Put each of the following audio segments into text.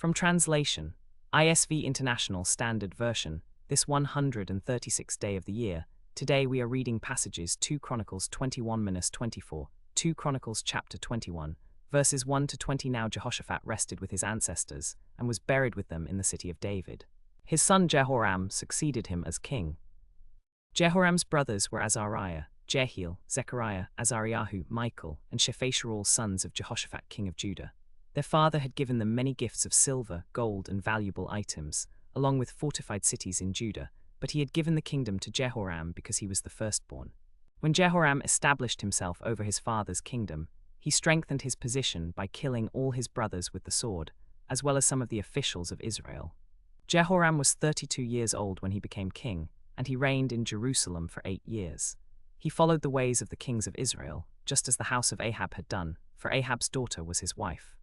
From translation, ISV International Standard Version, this 136th day of the year, today we are reading passages 2 Chronicles 21-24, 2 Chronicles chapter 21, verses 1 to 20. Now Jehoshaphat rested with his ancestors, and was buried with them in the city of David. His son Jehoram succeeded him as king. Jehoram's brothers were Azariah, Jehiel, Zechariah, Azariahu, Michael, and Shephatiah, all sons of Jehoshaphat king of Judah. Their father had given them many gifts of silver, gold, and valuable items, along with fortified cities in Judah, but he had given the kingdom to Jehoram because he was the firstborn. When Jehoram established himself over his father's kingdom, he strengthened his position by killing all his brothers with the sword, as well as some of the officials of Israel. Jehoram was 32 years old when he became king, and he reigned in Jerusalem for 8 years. He followed the ways of the kings of Israel, just as the house of Ahab had done, for Ahab's daughter was his wife.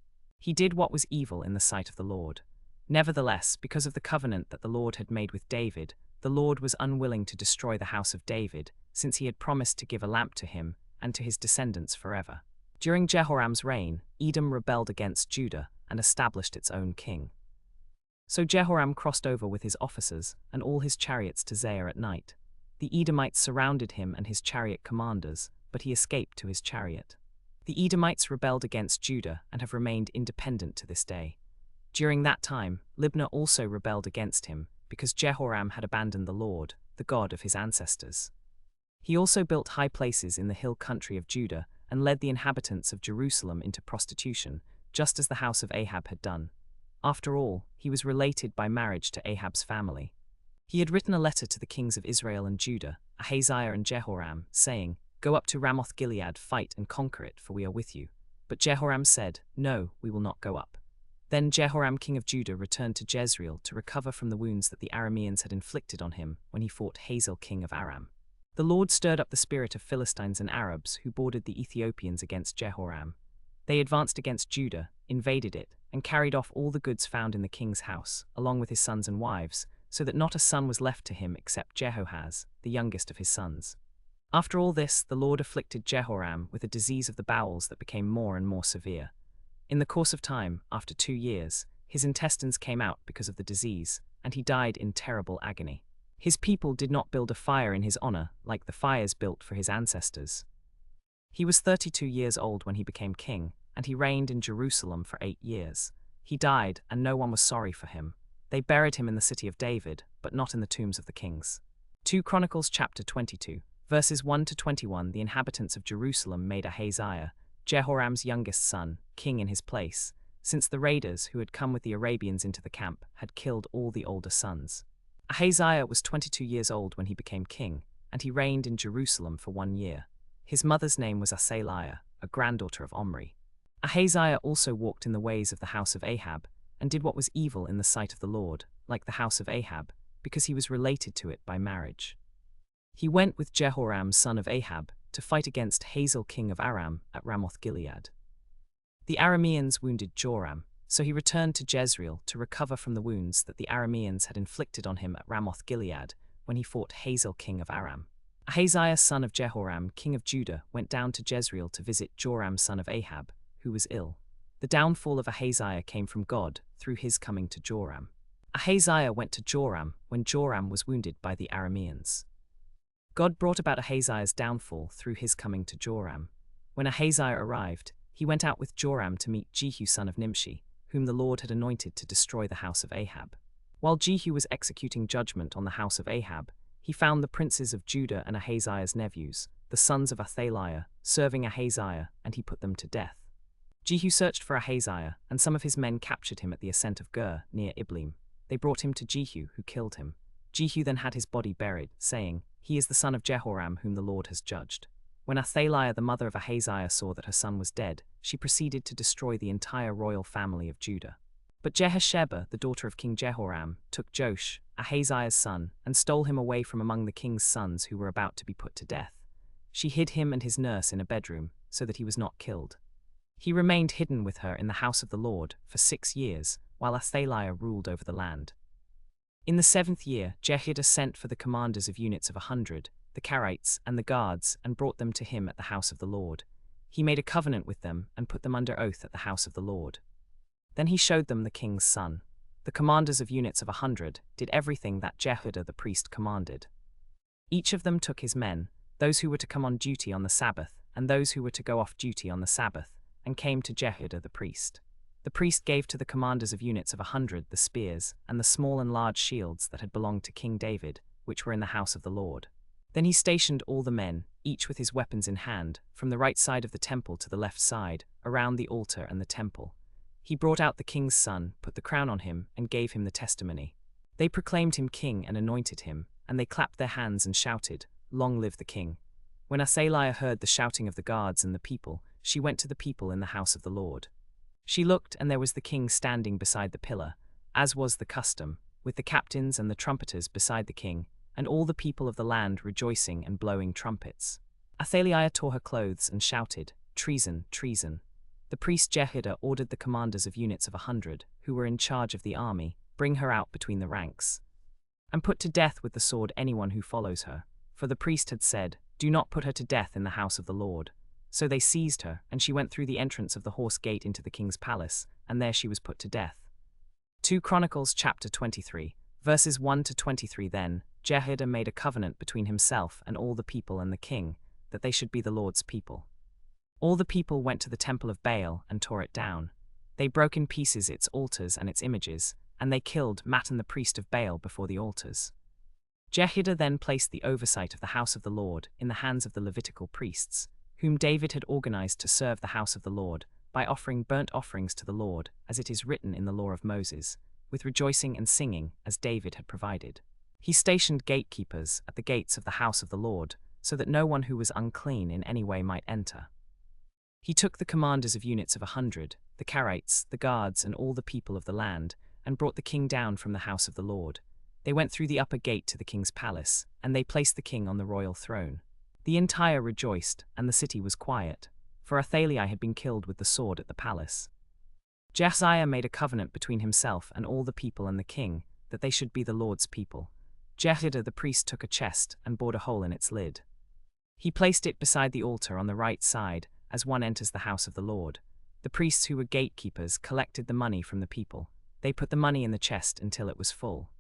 He did what was evil in the sight of the Lord. Nevertheless, because of the covenant that the Lord had made with David, the Lord was unwilling to destroy the house of David, since he had promised to give a lamp to him and to his descendants forever. During Jehoram's reign, Edom rebelled against Judah and established its own king. So Jehoram crossed over with his officers and all his chariots to Zair at night. The Edomites surrounded him and his chariot commanders, but he escaped to his chariot. The Edomites rebelled against Judah and have remained independent to this day. During that time, Libnah also rebelled against him, because Jehoram had abandoned the Lord, the God of his ancestors. He also built high places in the hill country of Judah and led the inhabitants of Jerusalem into prostitution, just as the house of Ahab had done. After all, he was related by marriage to Ahab's family. He had written a letter to the kings of Israel and Judah, Ahaziah and Jehoram, saying, "Go up to Ramoth-Gilead, fight and conquer it, for we are with you." But Jehoram said, "No, we will not go up." Then Jehoram king of Judah returned to Jezreel to recover from the wounds that the Arameans had inflicted on him when he fought Hazael king of Aram. The Lord stirred up the spirit of Philistines and Arabs who bordered the Ethiopians against Jehoram. They advanced against Judah, invaded it, and carried off all the goods found in the king's house, along with his sons and wives, so that not a son was left to him except Jehoahaz, the youngest of his sons. After all this, the Lord afflicted Jehoram with a disease of the bowels that became more and more severe. In the course of time, after 2 years, his intestines came out because of the disease, and he died in terrible agony. His people did not build a fire in his honor like the fires built for his ancestors. He was 32 years old when he became king, and he reigned in Jerusalem for 8 years. He died, and no one was sorry for him. They buried him in the city of David, but not in the tombs of the kings. 2 Chronicles chapter 22. Verses 1 to 21. The inhabitants of Jerusalem made Ahaziah, Jehoram's youngest son, king in his place, since the raiders who had come with the Arabians into the camp had killed all the older sons. Ahaziah was 22 years old when he became king, and he reigned in Jerusalem for 1 year. His mother's name was Athaliah, a granddaughter of Omri. Ahaziah also walked in the ways of the house of Ahab, and did what was evil in the sight of the Lord, like the house of Ahab, because he was related to it by marriage. He went with Jehoram son of Ahab to fight against Hazael king of Aram at Ramoth-Gilead. The Arameans wounded Joram, so he returned to Jezreel to recover from the wounds that the Arameans had inflicted on him at Ramoth-Gilead when he fought Hazael king of Aram. Ahaziah son of Jehoram king of Judah went down to Jezreel to visit Joram son of Ahab, who was ill. The downfall of Ahaziah came from God through his coming to Joram. Ahaziah went to Joram when Joram was wounded by the Arameans. God brought about Ahaziah's downfall through his coming to Joram. When Ahaziah arrived, he went out with Joram to meet Jehu son of Nimshi, whom the Lord had anointed to destroy the house of Ahab. While Jehu was executing judgment on the house of Ahab, he found the princes of Judah and Ahaziah's nephews, the sons of Athaliah, serving Ahaziah, and he put them to death. Jehu searched for Ahaziah, and some of his men captured him at the ascent of Gur, near Ibleam. They brought him to Jehu, who killed him. Jehu then had his body buried, saying, "He is the son of Jehoram whom the Lord has judged." When Athaliah the mother of Ahaziah saw that her son was dead, she proceeded to destroy the entire royal family of Judah. But Jehosheba, the daughter of King Jehoram, took Joash, Ahaziah's son, and stole him away from among the king's sons who were about to be put to death. She hid him and his nurse in a bedroom, so that he was not killed. He remained hidden with her in the house of the Lord for 6 years, while Athaliah ruled over the land. In the 7th year, Jehoiada sent for the commanders of units of 100, the Carites and the guards, and brought them to him at the house of the Lord. He made a covenant with them and put them under oath at the house of the Lord. Then he showed them the king's son. The commanders of units of 100 did everything that Jehoiada the priest commanded. Each of them took his men, those who were to come on duty on the Sabbath, and those who were to go off duty on the Sabbath, and came to Jehoiada the priest. The priest gave to the commanders of units of 100 the spears and the small and large shields that had belonged to King David, which were in the house of the Lord. Then he stationed all the men, each with his weapons in hand, from the right side of the temple to the left side, around the altar and the temple. He brought out the king's son, put the crown on him, and gave him the testimony. They proclaimed him king and anointed him, and they clapped their hands and shouted, "Long live the king." When Athaliah heard the shouting of the guards and the people, she went to the people in the house of the Lord. She looked, and there was the king standing beside the pillar, as was the custom, with the captains and the trumpeters beside the king, and all the people of the land rejoicing and blowing trumpets. Athaliah tore her clothes and shouted, "Treason, treason." The priest Jehoiada ordered the commanders of units of 100, who were in charge of the army, bring her out between the ranks, and put to death with the sword anyone who follows her. For the priest had said, "Do not put her to death in the house of the Lord." So they seized her, and she went through the entrance of the horse gate into the king's palace, and there she was put to death. 2 Chronicles chapter 23, verses 1 to 23. Then Jehoiada made a covenant between himself and all the people and the king, that they should be the Lord's people. All the people went to the temple of Baal and tore it down. They broke in pieces its altars and its images, and they killed Mattan the priest of Baal before the altars. Jehoiada then placed the oversight of the house of the Lord in the hands of the Levitical priests, whom David had organized to serve the house of the Lord, by offering burnt offerings to the Lord, as it is written in the law of Moses, with rejoicing and singing, as David had provided. He stationed gatekeepers at the gates of the house of the Lord, so that no one who was unclean in any way might enter. He took the commanders of units of 100, the Carites, the guards, and all the people of the land, and brought the king down from the house of the Lord. They went through the upper gate to the king's palace, and they placed the king on the royal throne. The entire rejoiced, and the city was quiet, for Athaliah had been killed with the sword at the palace. Josiah made a covenant between himself and all the people and the king, that they should be the Lord's people. Jehoiada the priest took a chest and bored a hole in its lid. He placed it beside the altar on the right side, as one enters the house of the Lord. The priests who were gatekeepers collected the money from the people. They put the money in the chest until it was full.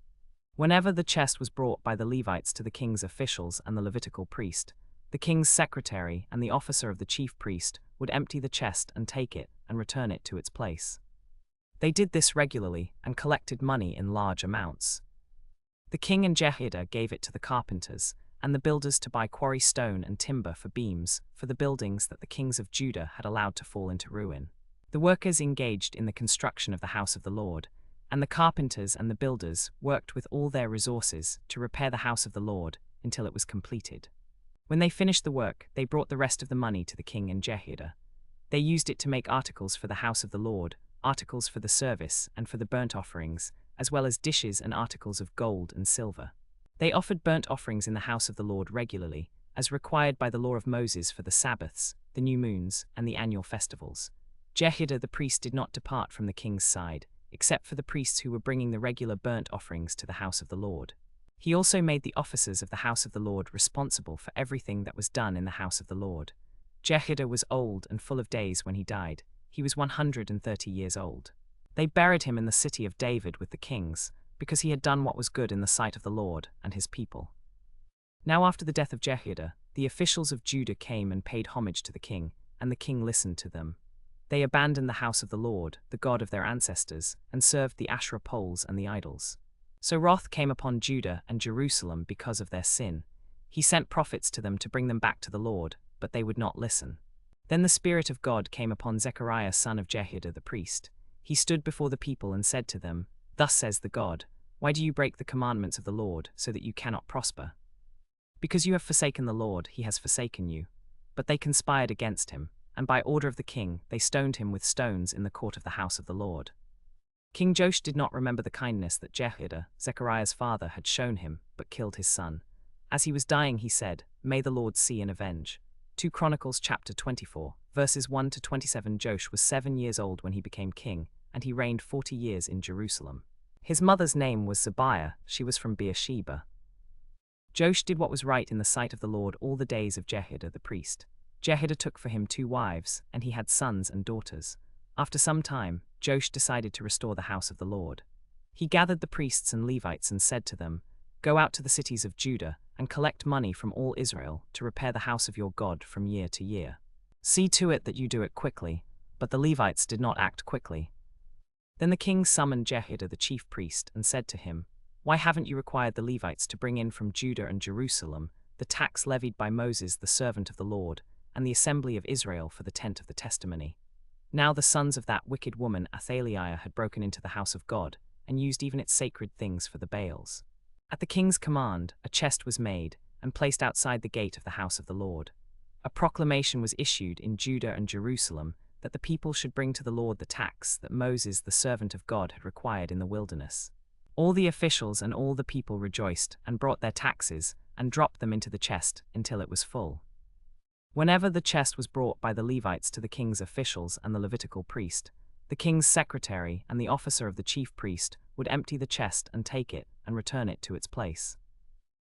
Whenever the chest was brought by the Levites to the king's officials and the Levitical priest, the king's secretary and the officer of the chief priest would empty the chest and take it and return it to its place. They did this regularly and collected money in large amounts. The king and Jehoiada gave it to the carpenters and the builders to buy quarry stone and timber for beams for the buildings that the kings of Judah had allowed to fall into ruin. The workers engaged in the construction of the house of the Lord, and the carpenters and the builders worked with all their resources to repair the house of the Lord until it was completed. When they finished the work, they brought the rest of the money to the king and Jehoiada. They used it to make articles for the house of the Lord, articles for the service and for the burnt offerings, as well as dishes and articles of gold and silver. They offered burnt offerings in the house of the Lord regularly, as required by the law of Moses for the Sabbaths, the new moons, and the annual festivals. Jehoiada the priest did not depart from the king's side, except for the priests who were bringing the regular burnt offerings to the house of the Lord. He also made the officers of the house of the Lord responsible for everything that was done in the house of the Lord. Jehoiada was old and full of days when he died. He was 130 years old. They buried him in the city of David with the kings, because he had done what was good in the sight of the Lord and his people. Now after the death of Jehoiada, the officials of Judah came and paid homage to the king, and the king listened to them. They abandoned the house of the Lord, the God of their ancestors, and served the Asherah poles and the idols. So wrath came upon Judah and Jerusalem because of their sin. He sent prophets to them to bring them back to the Lord, but they would not listen. Then the Spirit of God came upon Zechariah son of Jehoiada the priest. He stood before the people and said to them, "Thus says the God, why do you break the commandments of the Lord so that you cannot prosper? Because you have forsaken the Lord, he has forsaken you." But they conspired against him, and by order of the king, they stoned him with stones in the court of the house of the Lord. King Joash did not remember the kindness that Jehoiada, Zechariah's father, had shown him, but killed his son. As he was dying, he said, "May the Lord see and avenge." 2 Chronicles chapter 24, verses 1 to 27. Joash was 7 years old when he became king, and he reigned 40 years in Jerusalem. His mother's name was Zebiah, she was from Beersheba. Joash did what was right in the sight of the Lord all the days of Jehoiada the priest. Jehoiada took for him 2 wives, and he had sons and daughters. After some time, Joash decided to restore the house of the Lord. He gathered the priests and Levites and said to them, "Go out to the cities of Judah and collect money from all Israel to repair the house of your God from year to year. See to it that you do it quickly." But the Levites did not act quickly. Then the king summoned Jehoiada the chief priest and said to him, "Why haven't you required the Levites to bring in from Judah and Jerusalem the tax levied by Moses the servant of the Lord, and the assembly of Israel for the tent of the testimony?" Now the sons of that wicked woman Athaliah had broken into the house of God, and used even its sacred things for the Baals. At the king's command, a chest was made, and placed outside the gate of the house of the Lord. A proclamation was issued in Judah and Jerusalem that the people should bring to the Lord the tax that Moses the servant of God had required in the wilderness. All the officials and all the people rejoiced and brought their taxes and dropped them into the chest until it was full. Whenever the chest was brought by the Levites to the king's officials and the Levitical priest, the king's secretary and the officer of the chief priest would empty the chest and take it and return it to its place.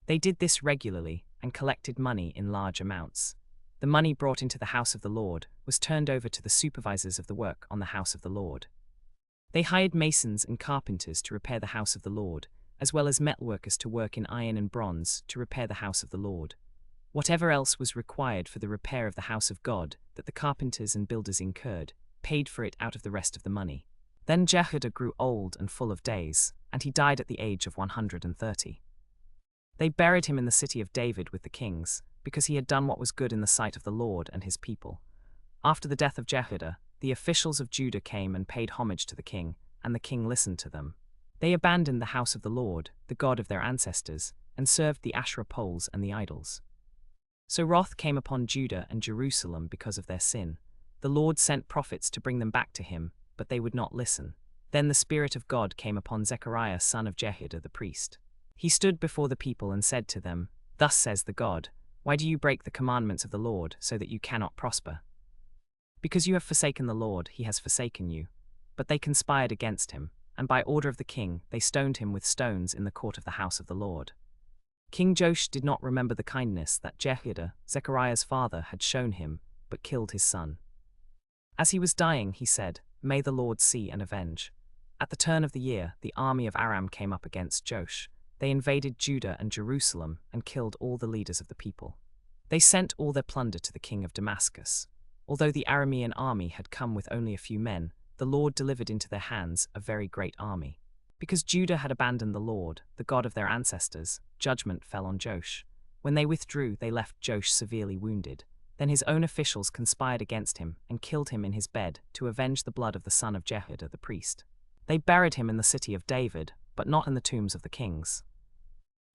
They did this regularly and collected money in large amounts. The money brought into the house of the Lord was turned over to the supervisors of the work on the house of the Lord. They hired masons and carpenters to repair the house of the Lord, as well as metalworkers to work in iron and bronze to repair the house of the Lord. Whatever else was required for the repair of the house of God that the carpenters and builders incurred, paid for it out of the rest of the money. Then Jehoiada grew old and full of days, and he died at the age of 130. They buried him in the city of David with the kings, because he had done what was good in the sight of the Lord and his people. After the death of Jehoiada, the officials of Judah came and paid homage to the king, and the king listened to them. They abandoned the house of the Lord, the God of their ancestors, and served the Asherah poles and the idols. So wrath came upon Judah and Jerusalem because of their sin. The Lord sent prophets to bring them back to him, but they would not listen. Then the Spirit of God came upon Zechariah son of Jehoiada the priest. He stood before the people and said to them, "Thus says the God, why do you break the commandments of the Lord so that you cannot prosper? Because you have forsaken the Lord, he has forsaken you." But they conspired against him, and by order of the king they stoned him with stones in the court of the house of the Lord. King Joash did not remember the kindness that Jehoiada, Zechariah's father, had shown him, but killed his son. As he was dying, he said, "May the Lord see and avenge." At the turn of the year, the army of Aram came up against Joash. They invaded Judah and Jerusalem and killed all the leaders of the people. They sent all their plunder to the king of Damascus. Although the Aramean army had come with only a few men, the Lord delivered into their hands a very great army. Because Judah had abandoned the Lord, the God of their ancestors, judgment fell on Joash. When they withdrew, they left Joash severely wounded. Then his own officials conspired against him and killed him in his bed to avenge the blood of the son of Jehoiada the priest. They buried him in the city of David, but not in the tombs of the kings.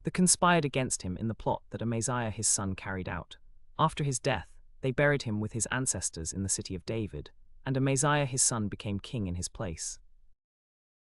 They conspired against him in the plot that Amaziah his son carried out. After his death, they buried him with his ancestors in the city of David, and Amaziah his son became king in his place.